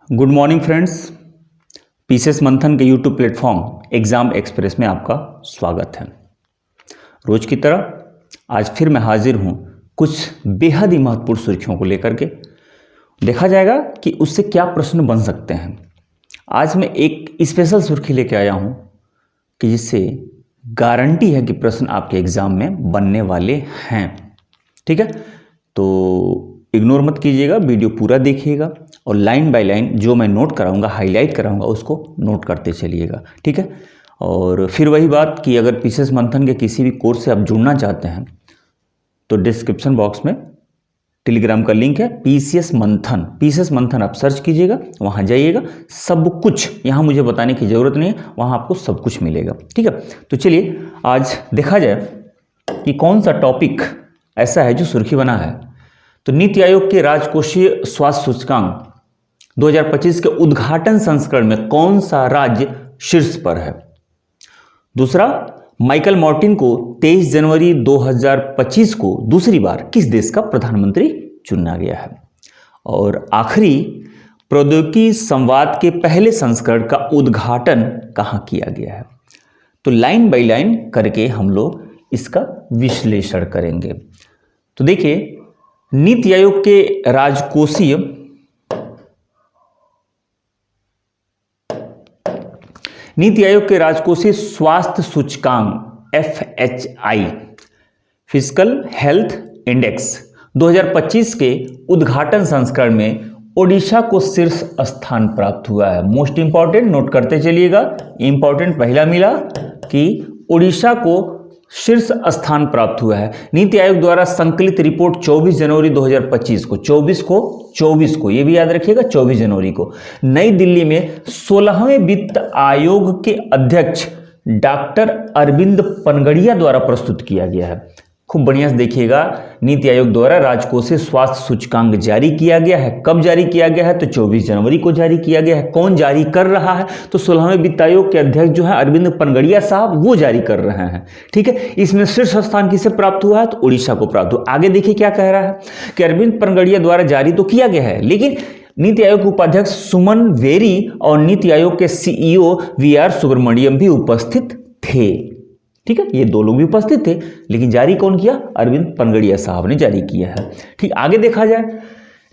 Good morning friends. PCS मंथन के YouTube platform exam express में आपका स्वागत है। रोज की तरह आज फिर मैं हाजिर हूँ कुछ बेहद ही महत्वपूर्ण सुर्खियों को लेकर के। देखा जाएगा कि उससे क्या प्रश्न बन सकते हैं। आज मैं एक स्पेशल सुर्खी लेके आया हूँ कि जिससे गारंटी है कि प्रश्न आपके एग्ज़ाम में बनने वाले हैं। ठीक है, तो इग्नोर मत कीजिएगा, वीडियो पूरा देखिएगा और लाइन बाय लाइन जो मैं नोट कराऊंगा, हाईलाइट कराऊंगा, उसको नोट करते चलिएगा। ठीक है, और फिर वही बात कि अगर पीसीएस मंथन के किसी भी कोर्स से आप जुड़ना चाहते हैं तो डिस्क्रिप्शन बॉक्स में टेलीग्राम का लिंक है, पीसीएस मंथन आप सर्च कीजिएगा, वहाँ जाइएगा। सब कुछ यहाँ मुझे बताने की ज़रूरत नहीं है, वहाँ आपको सब कुछ मिलेगा। ठीक है, तो चलिए आज देखा जाए कि कौन सा टॉपिक ऐसा है जो सुर्खी बना है। तो नीति आयोग के राजकोषीय स्वास्थ्य सूचकांक 2025 के उद्घाटन संस्करण में कौन सा राज्य शीर्ष पर है। दूसरा, माइकल मॉर्टिन को 23 जनवरी 2025 को दूसरी बार किस देश का प्रधानमंत्री चुना गया है। और आखिरी, प्रौद्योगिकी संवाद के पहले संस्करण का उद्घाटन कहाँ किया गया है। तो लाइन बाय लाइन करके हम लोग इसका विश्लेषण करेंगे। तो देखिए, नीति आयोग के राजकोषीय स्वास्थ्य सूचकांक FHI फिजिकल हेल्थ इंडेक्स 2025 के उद्घाटन संस्करण में ओडिशा को शीर्ष स्थान प्राप्त हुआ है। मोस्ट इंपॉर्टेंट, नोट करते चलिएगा। इंपॉर्टेंट पहला मिला कि ओडिशा को शीर्ष स्थान प्राप्त हुआ है। नीति आयोग द्वारा संकलित रिपोर्ट 24 जनवरी 2025 को 24 को ये भी याद रखिएगा, 24 जनवरी को नई दिल्ली में 16वें वित्त आयोग के अध्यक्ष डॉक्टर अरविंद पनगड़िया द्वारा प्रस्तुत किया गया है। खूब बढ़िया से देखिएगा, नीति आयोग द्वारा राजकोषीय स्वास्थ्य सूचकांक जारी किया गया है। कब जारी किया गया है? तो 24 जनवरी को जारी किया गया है। कौन जारी कर रहा है? तो 16वें वित्त आयोग के अध्यक्ष जो है अरविंद पनगड़िया साहब, वो जारी कर रहे हैं। ठीक है, इसमें शीर्ष स्थान किसे प्राप्त हुआ है? तो उड़ीसा को प्राप्त हुआ। आगे देखिए क्या कह रहा है कि अरविंद पनगड़िया द्वारा जारी तो किया गया है, लेकिन नीति आयोग के उपाध्यक्ष सुमन वेरी और नीति आयोग के CEO VR सुब्रमण्यम भी उपस्थित थे। ठीक है, ये दो लोग भी उपस्थित थे, लेकिन जारी कौन किया? अरविंद पनगड़िया साहब ने जारी किया है। ठीक, आगे देखा जाए,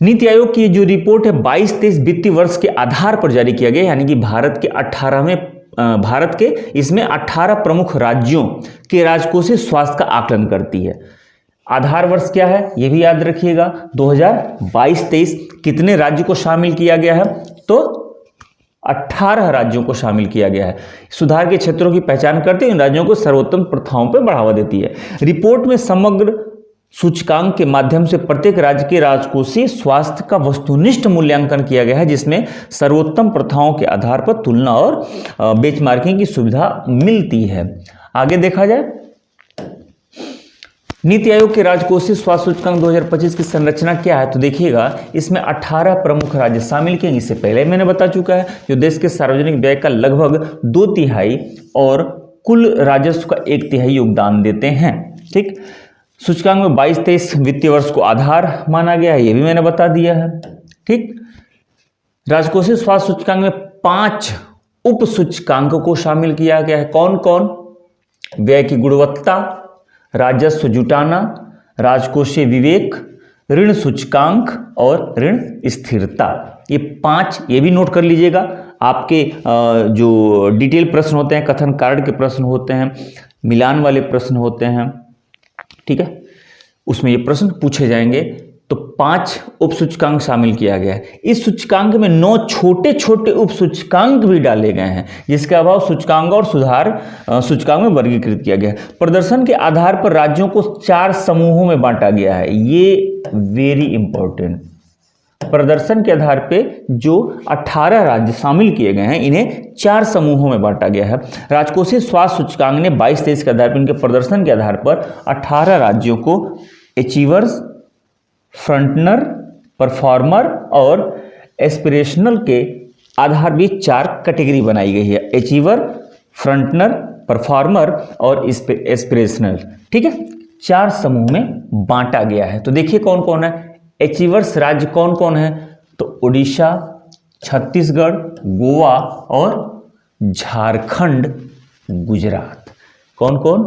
नीति आयोग की जो रिपोर्ट है 22-23 वित्तीय वर्ष के आधार पर जारी किया गया, यानी कि भारत के इसमें 18 प्रमुख राज्यों के राजकोषीय स्वास्थ्य का आकलन करती है। आधार वर्ष क्या है ये भी याद रखिएगा, 2022-23 कितने राज्य को शामिल किया गया है? तो 18 राज्यों को शामिल किया गया है। सुधार के क्षेत्रों की पहचान करते हुए इन राज्यों को सर्वोत्तम प्रथाओं पर बढ़ावा देती है। रिपोर्ट में समग्र सूचकांक के माध्यम से प्रत्येक राज्य के राजकोषीय स्वास्थ्य का वस्तुनिष्ठ मूल्यांकन किया गया है, जिसमें सर्वोत्तम प्रथाओं के आधार पर तुलना और बेंचमार्किंग की सुविधा मिलती है। आगे देखा जाए, नीति आयोग के राजकोषीय स्वास्थ्य सूचकांक 2025 की संरचना क्या है। तो देखिएगा, इसमें 18 प्रमुख राज्य शामिल किए। इससे पहले मैंने बता चुका है, जो देश के सार्वजनिक व्यय का लगभग 2/3 और कुल राजस्व का 1/3 योगदान देते हैं। ठीक, सूचकांक में 22-23 वित्तीय वर्ष को आधार माना गया है, ये भी मैंने बता दिया है। ठीक, राजकोषीय स्वास्थ्य सूचकांक में 5 उप सूचकांकों को शामिल किया गया है। कौन कौन? व्यय की गुणवत्ता, राजस्व जुटाना, राजकोषीय विवेक, ऋण सूचकांक और ऋण स्थिरता। ये 5, ये भी नोट कर लीजिएगा। आपके जो डिटेल प्रश्न होते हैं, कथन कार्ड के प्रश्न होते हैं, मिलान वाले प्रश्न होते हैं, ठीक है, उसमें ये प्रश्न पूछे जाएंगे। तो 5 उप सूचकांक शामिल किया गया है। इस सूचकांक में 9 छोटे छोटे उप सूचकांक भी डाले गए हैं, जिसके अभाव सूचकांक और सुधार सूचकांक में वर्गीकृत किया गया है। प्रदर्शन के आधार पर राज्यों को 4 समूहों में बांटा गया है। ये वेरी इंपॉर्टेंट, प्रदर्शन के आधार पे जो 18 राज्य शामिल किए गए हैं, इन्हें 4 समूहों में बांटा गया है। राजकोषीय स्वास्थ्य सूचकांक ने 22-23 के आधार पर, इनके प्रदर्शन के आधार पर 18 राज्यों को अचीवर्स, फ्रंटनर, परफॉर्मर और एस्पिरेशनल के आधार भी 4 कैटेगरी बनाई गई है। अचीवर, फ्रंटनर, परफॉर्मर और एस्पिरेशनल। ठीक है, 4 समूह में बांटा गया है। तो देखिए कौन कौन है। अचीवर्स राज्य कौन कौन है? तो ओडिशा, छत्तीसगढ़, गोवा और झारखंड, गुजरात। कौन कौन?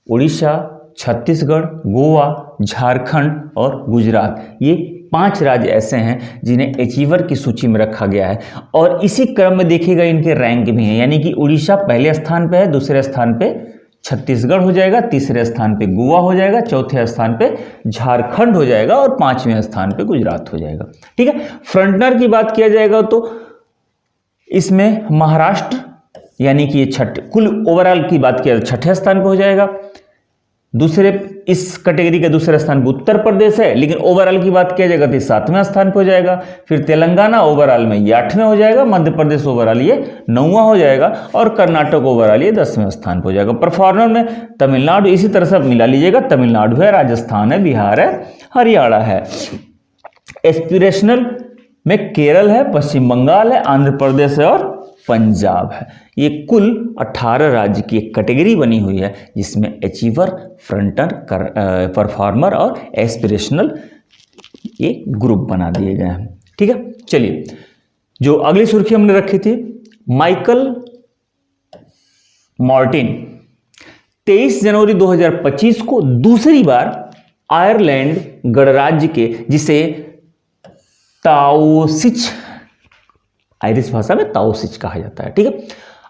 उड़ीसा, छत्तीसगढ़, गोवा, झारखंड और गुजरात। ये 5 राज्य ऐसे हैं जिन्हें अचीवर की सूची में रखा गया है। और इसी क्रम में देखिएगा इनके रैंक भी हैं, यानी कि उड़ीसा पहले स्थान पे है, दूसरे स्थान पे छत्तीसगढ़ हो जाएगा, तीसरे स्थान पे गोवा हो जाएगा, चौथे स्थान पे झारखंड हो जाएगा और 5वें स्थान पे गुजरात हो जाएगा। ठीक है। फ्रंटनर की बात किया जाएगा तो इसमें महाराष्ट्र, यानी कि ये कुल ओवरऑल की बात किया तो छठे स्थान पे हो जाएगा। दूसरे इस कैटेगरी के दूसरे स्थान पर उत्तर प्रदेश है, लेकिन ओवरऑल की बात किया जाएगा तो 7वें स्थान पर हो जाएगा। फिर तेलंगाना ओवरऑल में ये 8वें हो जाएगा, मध्य प्रदेश ओवरऑल ये 9वां हो जाएगा और कर्नाटक ओवरऑल ये 10वें स्थान पर हो जाएगा। परफॉर्मर में तमिलनाडु, इसी तरह से मिला लीजिएगा, तमिलनाडु है, राजस्थान है, बिहार है, हरियाणा है। एस्पिरेशनल में केरल है, पश्चिम बंगाल है, आंध्र प्रदेश है और पंजाब है। ये कुल 18 राज्य की एक कैटेगरी बनी हुई है जिसमें अचीवर, फ्रंटर, परफॉर्मर और एस्पिरेशनल ये ग्रुप बना दिए गए हैं। ठीक है। चलिए, जो अगली सुर्खी हमने रखी थी, माइकल मॉर्टिन 23 जनवरी 2025 को दूसरी बार आयरलैंड गणराज्य के, जिसे ताओसिच, आयरिश भाषा में ताओसिच कहा जाता है। ठीक है।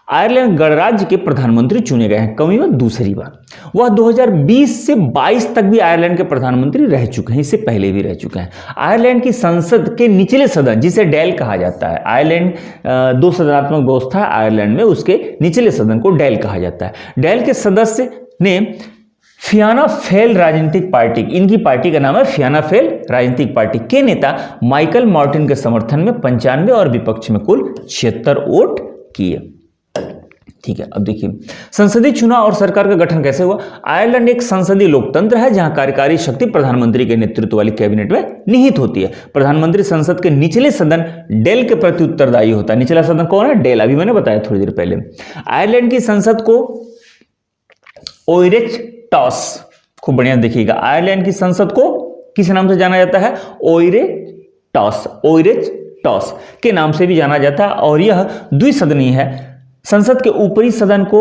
आयरलैंड गणराज्य के प्रधानमंत्री चुने गए हैं, कमी में दूसरी बार। वह 2020 से 22 तक भी आयरलैंड के प्रधानमंत्री रह चुके हैं, इससे पहले भी रह चुके हैं। आयरलैंड की संसद के निचले सदन, जिसे डेल कहा जाता है, आयरलैंड 2 सदनात्मक व्यवस्था है आयरलैंड में, उसके निचले सदन को डेल कहा जाता है। डेल के सदस्य ने फियाना फेल राजनीतिक पार्टी, इनकी पार्टी का नाम है फियाना फेल राजनीतिक पार्टी, के नेता माइकल मॉर्टिन के समर्थन में 95 और विपक्ष में कुल 76 वोट किए। ठीक है। अब देखिए, संसदीय चुनाव और सरकार का गठन कैसे हुआ। आयरलैंड एक संसदीय लोकतंत्र है जहां कार्यकारी शक्ति प्रधानमंत्री के नेतृत्व वाली कैबिनेट में निहित होती है। प्रधानमंत्री संसद के निचले सदन डेल के प्रति उत्तरदायी होता है। निचला सदन कौन है? डेल, अभी मैंने बताया थोड़ी देर पहले। आयरलैंड की संसद को ओइरेटॉस, खूब बढ़िया देखिएगा, आयरलैंड की संसद को किस नाम से जाना जाता है? ओइरेटॉस के नाम से भी जाना जाता है और यह द्विसदनीय है। संसद के ऊपरी सदन को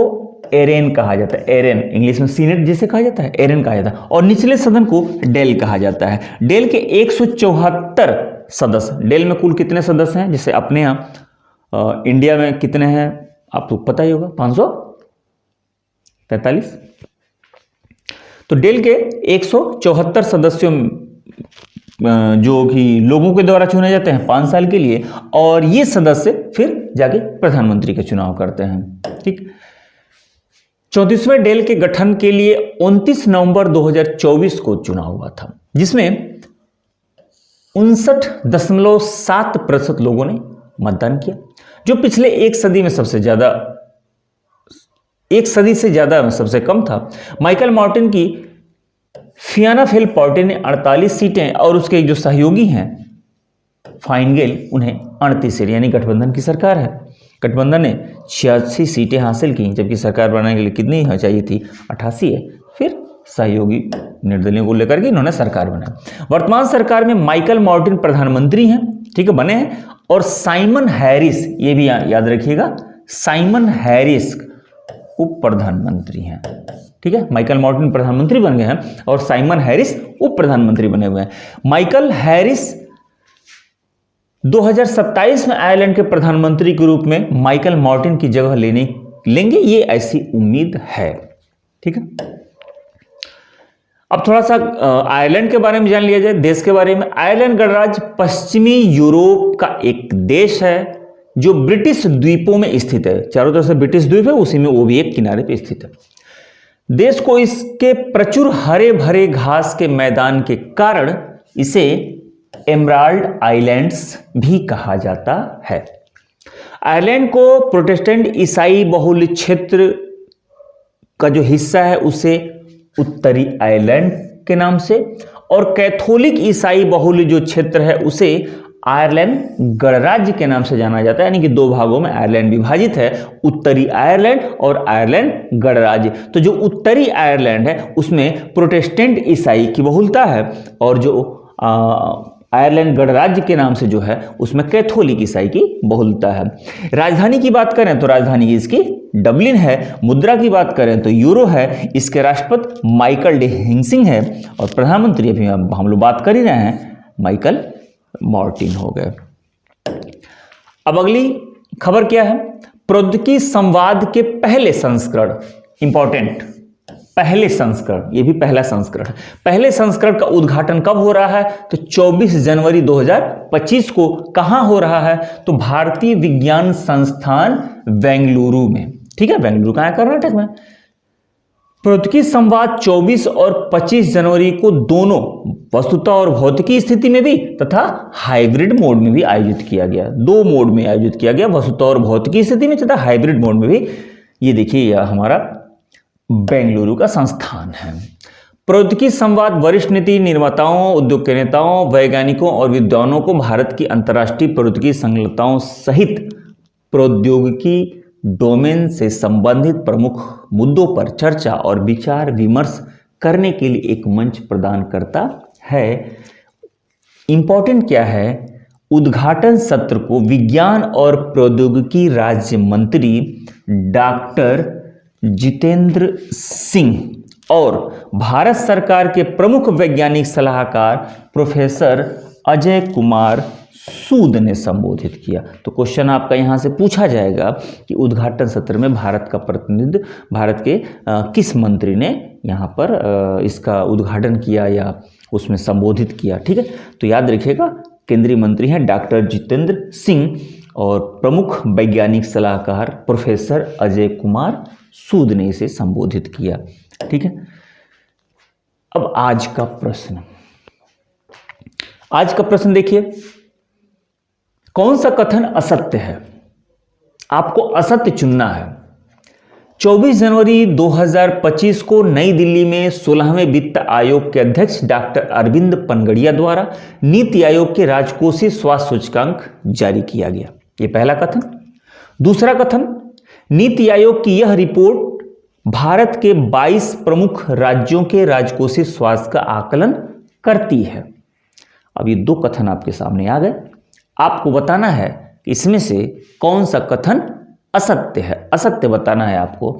एरेन कहा जाता है, एरेन इंग्लिश में सीनेट जिसे कहा जाता है, एरेन कहा जाता है, और निचले सदन को डेल कहा जाता है। डेल के 174 सदस्य, डेल में कुल कितने सदस्य हैं? जैसे अपने यहाँ इंडिया में कितने हैं आपको पता ही होगा, 543। तो डेल के 174 सदस्यों जो कि लोगों के द्वारा चुने जाते हैं 5 साल के लिए, और ये सदस्य फिर जाके प्रधानमंत्री का चुनाव करते हैं। ठीक। 34वें डेल के गठन के लिए 29 नवंबर 2024 को चुनाव हुआ था, जिसमें 59.7% लोगों ने मतदान किया, जो पिछले एक सदी में सबसे ज्यादा, एक सदी से ज्यादा में सबसे कम था। माइकल मॉर्टिन की फियाना फेल पार्टी ने 48 सीटें और उसके जो सहयोगी हैं फाइनगेल, उन्हें 38 सीटें, यानी गठबंधन की सरकार है। गठबंधन ने 86 सीटें हासिल की, जबकि सरकार बनाने के लिए कितनी चाहिए थी? 88 है। फिर सहयोगी निर्दलीयों को लेकर के इन्होंने सरकार बनाई। वर्तमान सरकार में माइकल मॉर्टिन प्रधानमंत्री हैं, ठीक है, बने हैं, और साइमन हैरिस, ये भी याद रखिएगा, साइमन हैरिस उप प्रधानमंत्री हैं। ठीक है। माइकल मॉर्टिन प्रधानमंत्री बन गए हैं और साइमन हैरिस उप प्रधानमंत्री बने हुए हैं। माइकल हैरिस 2027 में आयरलैंड के प्रधानमंत्री के रूप में माइकल मॉर्टिन की जगह लेंगे, ये ऐसी उम्मीद है। ठीक है। अब थोड़ा सा आयरलैंड के बारे में जान लिया जाए, देश के बारे में। आयरलैंड गणराज्य पश्चिमी यूरोप का एक देश है जो ब्रिटिश द्वीपों में स्थित है। चारों तरफ से ब्रिटिश द्वीप है, उसी में वो भी एक किनारे पे स्थित है। देश को इसके प्रचुर हरे भरे घास के मैदान के कारण इसे एमराल्ड आइलैंड्स भी कहा जाता है। आयरलैंड को प्रोटेस्टेंट ईसाई बहुल क्षेत्र का जो हिस्सा है उसे उत्तरी आयरलैंड के नाम से, और कैथोलिक ईसाई बहुल जो क्षेत्र है उसे आयरलैंड गणराज्य के नाम से जाना जाता है। यानी कि 2 भागों में आयरलैंड विभाजित है, उत्तरी आयरलैंड और आयरलैंड गणराज्य। तो जो उत्तरी आयरलैंड है उसमें प्रोटेस्टेंट ईसाई की बहुलता है, और जो आयरलैंड गणराज्य के नाम से जो है उसमें कैथोलिक ईसाई की बहुलता है। राजधानी की बात करें तो राजधानी इसकी डबलिन है। मुद्रा की बात करें तो यूरो है। इसके राष्ट्रपति माइकल डी हिंसिंग है और प्रधानमंत्री अभी हम लोग बात कर ही रहे हैं माइकल मार्टिन हो गए। अब अगली खबर क्या है? प्रौद्योगिकी संवाद के पहले संस्करण, इंपॉर्टेंट, पहले संस्करण, ये भी पहला संस्करण है। पहले संस्करण का उद्घाटन कब हो रहा है? तो 24 जनवरी 2025 को। कहां हो रहा है? तो भारतीय विज्ञान संस्थान बेंगलुरु में। ठीक है, बेंगलुरु कहां है? कर्नाटक में। प्रौद्योगिकी संवाद 24 और 25 जनवरी को दोनों वस्तुता और भौतिकी स्थिति में भी तथा हाइब्रिड मोड में भी आयोजित किया गया। दो मोड में आयोजित किया गया, वस्तुता और भौतिकी स्थिति में तथा हाइब्रिड मोड में भी। ये देखिए, यह हमारा बेंगलुरु का संस्थान है। प्रौद्योगिकी संवाद वरिष्ठ नीति निर्माताओं, उद्योग के नेताओं, वैज्ञानिकों और विद्वानों को भारत की अंतर्राष्ट्रीय प्रौद्योगिकी संलग्नताओं सहित प्रौद्योगिकी डोमेन से संबंधित प्रमुख मुद्दों पर चर्चा और विचार विमर्श करने के लिए एक मंच प्रदान करता है। इंपॉर्टेंट क्या है? उद्घाटन सत्र को विज्ञान और प्रौद्योगिकी राज्य मंत्री डॉक्टर जितेंद्र सिंह और भारत सरकार के प्रमुख वैज्ञानिक सलाहकार प्रोफेसर अजय कुमार सूद ने संबोधित किया। तो क्वेश्चन आपका यहां से पूछा जाएगा कि उद्घाटन सत्र में भारत का प्रतिनिधित्व भारत के किस मंत्री ने यहां पर इसका उद्घाटन किया या उसमें संबोधित किया। ठीक है, तो याद रखिएगा, केंद्रीय मंत्री हैं डॉक्टर जितेंद्र सिंह और प्रमुख वैज्ञानिक सलाहकार प्रोफेसर अजय कुमार सूद ने इसे संबोधित किया। ठीक है, अब आज का प्रश्न, देखिए, कौन सा कथन असत्य है? आपको असत्य चुनना है। 24 जनवरी 2025 को नई दिल्ली में 16वें वित्त आयोग के अध्यक्ष डॉक्टर अरविंद पनगड़िया द्वारा नीति आयोग के राजकोषीय स्वास्थ्य सूचकांक जारी किया गया। यह पहला कथन। दूसरा कथन, नीति आयोग की यह रिपोर्ट भारत के 22 प्रमुख राज्यों के राजकोषीय स्वास्थ्य का आकलन करती है। अब ये दो कथन आपके सामने आ गए। आपको बताना है कि इसमें से कौन सा कथन असत्य है। असत्य बताना है आपको।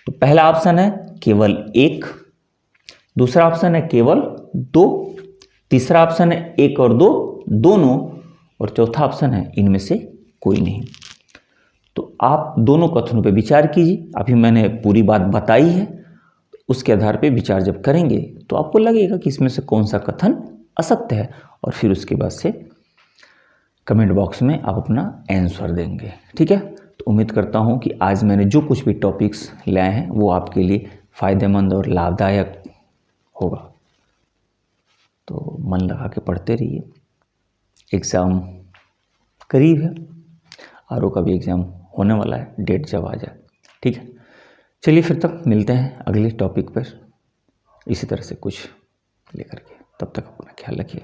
तो पहला ऑप्शन है केवल 1, दूसरा ऑप्शन है केवल 2, तीसरा ऑप्शन है 1 और 2 दोनों, और चौथा ऑप्शन है इनमें से कोई नहीं। तो आप दोनों कथनों पे विचार कीजिए। अभी मैंने पूरी बात बताई है, उसके आधार पे विचार जब करेंगे तो आपको लगेगा कि इसमें से कौन सा कथन असत्य है, और फिर उसके बाद से कमेंट बॉक्स में आप अपना आंसर देंगे। ठीक है, तो उम्मीद करता हूं कि आज मैंने जो कुछ भी टॉपिक्स लाए हैं वो आपके लिए फ़ायदेमंद और लाभदायक होगा। तो मन लगा के पढ़ते रहिए। एग्ज़ाम करीब है, आरओ का भी एग्ज़ाम होने वाला है, डेट जब आ जाए। ठीक है, चलिए फिर तक मिलते हैं अगले टॉपिक पर इसी तरह से कुछ लेकर के। तब तक अपना ख्याल रखिए।